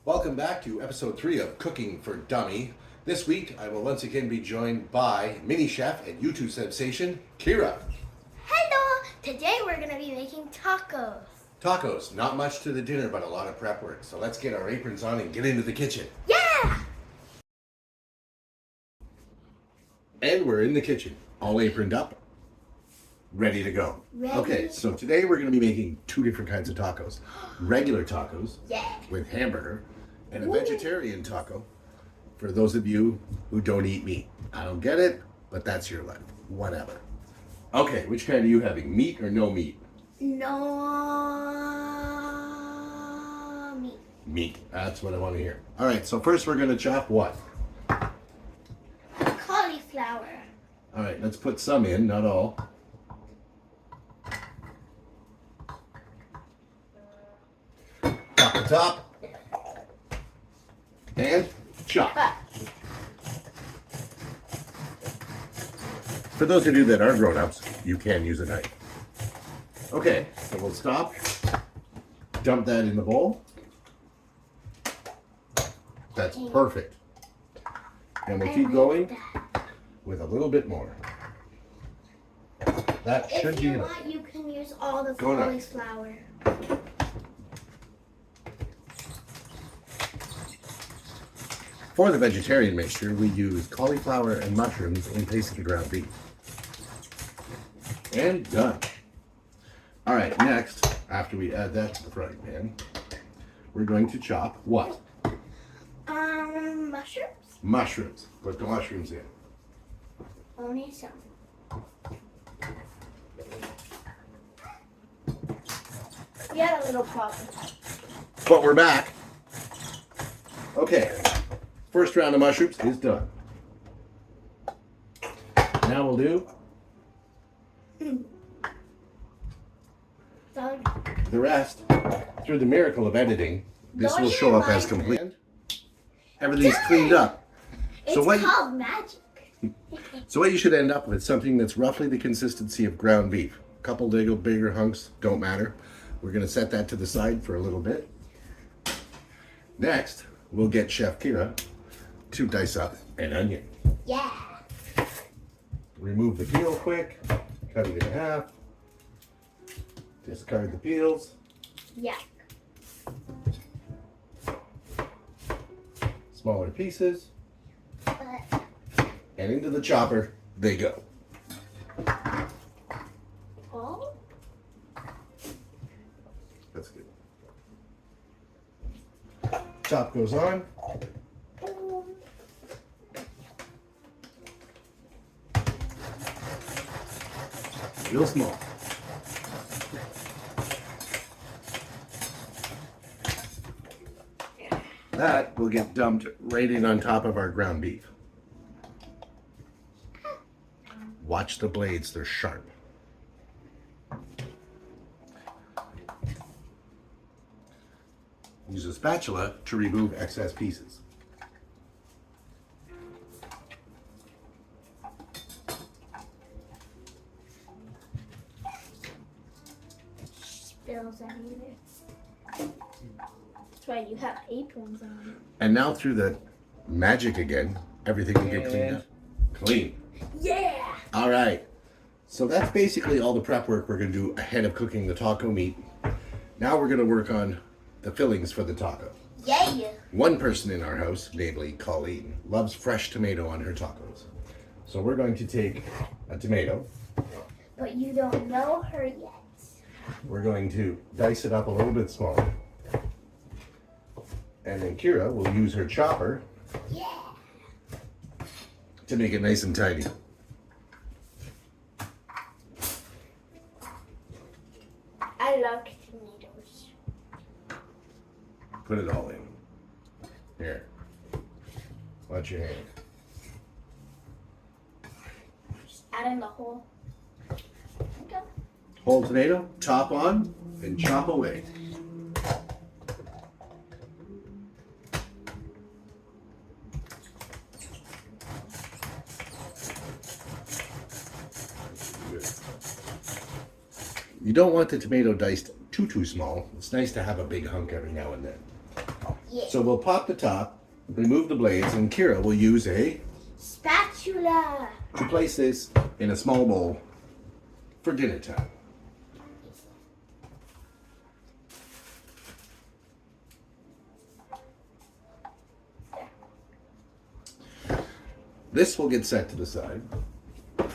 Welcome back to episode 3 of Cooking for Dummy. This week I will once again be joined by mini chef and YouTube sensation, Kira. Hello! Today we're going to be making tacos. Tacos, not much to the dinner but a lot of prep work. So let's get our aprons on and get into the kitchen. Yeah! And we're in the kitchen, all aproned up, ready to go. Ready. Okay, so today we're going to be making 2 different kinds of tacos. Regular tacos Yeah. with hamburger and a Ooh. vegetarian taco for those of you who don't eat meat. I don't get it, but that's your life. Whatever. Okay, which kind are you having? Meat or no meat? No meat. Meat. That's what I want to hear. All right, so first we're going to chop what? Cauliflower. All right, let's put some in, not all. Chop the top. And chop. For those of you that are grown-ups, you can use a knife. Okay, so we'll stop. Dump that in the bowl. That's perfect. And we'll keep going with a little bit more. That should If be you enough. want, you can use all the Go nuts. cauliflower. For the vegetarian mixture, we use cauliflower and mushrooms in place of the ground beef. And done. All right, next, after we add that to the frying pan, we're going to chop what? Mushrooms? Mushrooms. Put the mushrooms in. Only some. We had a little problem. But we're back. Okay, first round of mushrooms is done. Now we'll do So, the rest. Through the miracle of editing, this Don't will show you up as mind- complete. Everything's cleaned up. it's So what? called magic. So what you should end up with something that's roughly the consistency of ground beef. A couple little bigger hunks, don't matter. We're gonna set that to the side for a little bit. Next, we'll get Chef Kira to dice up an onion. Yeah. Remove the peel quick, cut it in half. Discard the peels. Yeah. Smaller pieces, But and into the chopper they go. oh, That's good. Chop goes on. Real small. That will get dumped right in on top of our ground beef. Watch the blades, they're sharp. Use a spatula to remove excess pieces. spills everywhere. That's why you have aprons on. And now through the magic again, everything will get cleaned up. Clean. Yeah. All right. So that's basically all the prep work we're going to do ahead of cooking the taco meat. Now we're going to work on the fillings for the taco. Yeah. One person in our house, namely Colleen, loves fresh tomato on her tacos. So we're going to take a tomato. But you don't know her yet. We're going to dice it up a little bit smaller. And then Kira will use her chopper Yeah. to make it nice and tiny. I love tomatoes. Put it all in. Here. Watch your hand. Just add in the whole. Okay. Whole tomato, top on, and chop away. You don't want the tomato diced too small. It's nice to have a big hunk every now and then. Yeah. So we'll pop the top, remove the blades, and Kira will use to Spatula. place this in a small bowl for dinner time. This will get set to the side. Bye.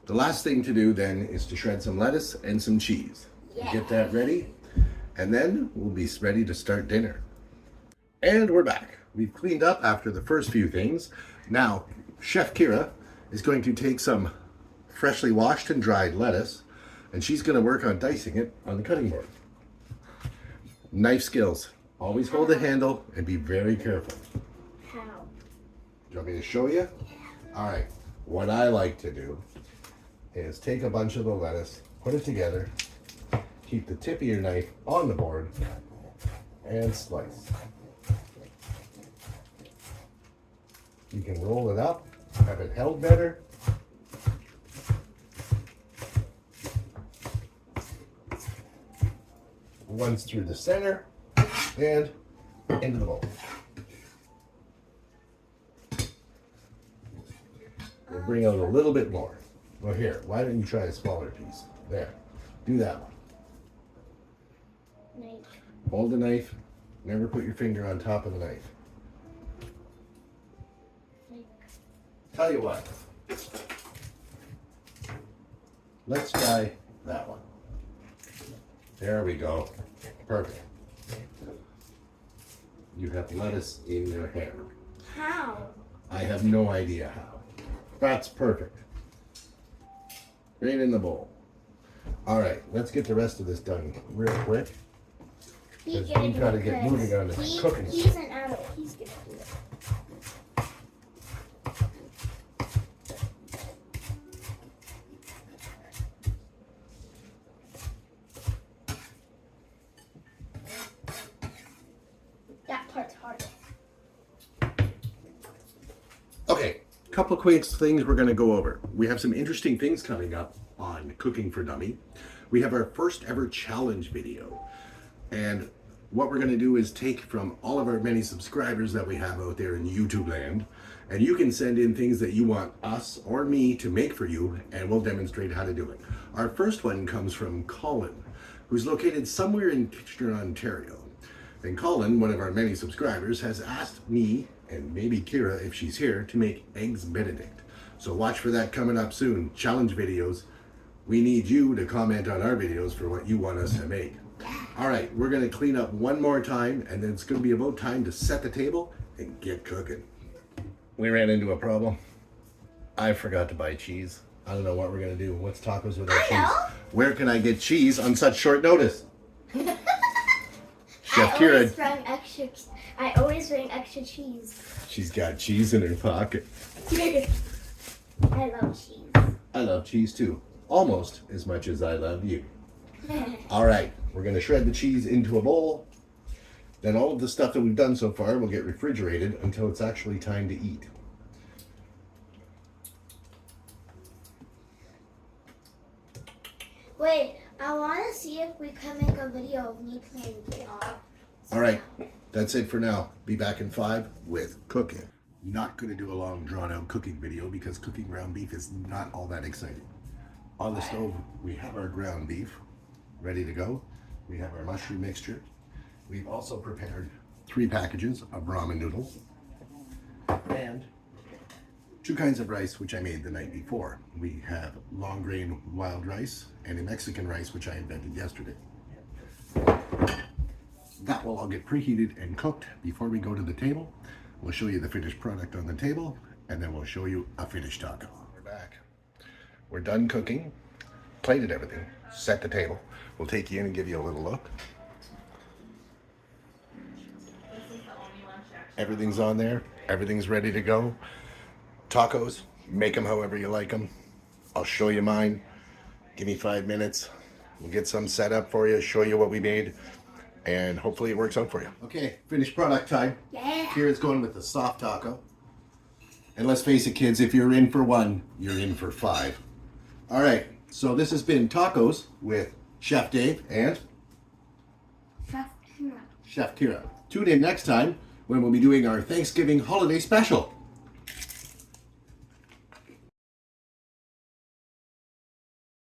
The last thing to do then is to shred some lettuce and some cheese. Yeah. Get that ready, and then we'll be ready to start dinner. And we're back. We've cleaned up after the first few things. Now, Chef Kira is going to take some freshly washed and dried lettuce, and she's going to work on dicing it on the cutting board. Knife skills. Always hold the handle and be very careful. How? Do you want me to show you? All right. What I like to do is take a bunch of the lettuce, put it together, keep the tip of your knife on the board, and slice. You can roll it up, have it held better. Once through the center and into the bowl. We'll bring out a little bit more. Well, here, why don't you try a smaller piece? There. Do that one. Knife. Hold the knife. Never put your finger on top of the knife. Tell you what. Let's try that one. There we go. Perfect. You have lettuce in your hair. How? I have no idea how. That's perfect. Right in the bowl. All right, let's get the rest of this done real quick. He's 'Cause we've got to get moving on this cooking. He's an adult. He's gonna do it. That part's hard. Okay, couple of quick things we're going to go over. We have some interesting things coming up on Cooking for Dummy. We have our first ever challenge video. And what we're going to do is take from all of our many subscribers that we have out there in YouTube land, and you can send in things that you want us or me to make for you, and we'll demonstrate how to do it. Our first one comes from Colin, who's located somewhere in Kitchener, Ontario. And Colin, one of our many subscribers, has asked me, and maybe Kira if she's here, to make Eggs Benedict. So watch for that coming up soon. Challenge videos. We need you to comment on our videos for what you want us to make. All right, we're going to clean up one more time, and then it's going to be about time to set the table and get cooking. We ran into a problem. I forgot to buy cheese. I don't know what we're going to do. What's tacos without cheese? know. Where can I get cheese on such short notice? Chef Kira, I always bring extra cheese. she's got cheese in her pocket. I love cheese. I love cheese too, almost as much as I love you. All right, we're going to shred the cheese into a bowl. Then all of the stuff that we've done so far will get refrigerated until it's actually time to eat. Wait, I want to see if we can make a video of me playing VR. All right, that's it for now. Be back in 5 with cooking. Not going to do a long drawn out cooking video because cooking ground beef is not all that exciting. On the stove, we have our ground beef ready to go. We have our mushroom mixture. We've also prepared 3 packages of ramen noodles and 2 kinds of rice, which I made the night before. We have long grain wild rice and a Mexican rice, which I invented yesterday. That will all get preheated and cooked before we go to the table. We'll show you the finished product on the table, and then we'll show you a finished taco. We're back. We're done cooking, plated everything, set the table. We'll take you in and give you a little look. Everything's on there. Everything's ready to go. Tacos, make them however you like them. I'll show you mine. Give me 5 minutes. We'll get some set up for you, show you what we made, and hopefully it works out for you. Okay, finished product time. Yeah. Kira's going with the soft taco. And let's face it, kids, if you're in for 1, you're in for 5. All right, so this has been Tacos with Chef Dave and Chef Kira. Chef Kira. Tune in next time when we'll be doing our Thanksgiving holiday special.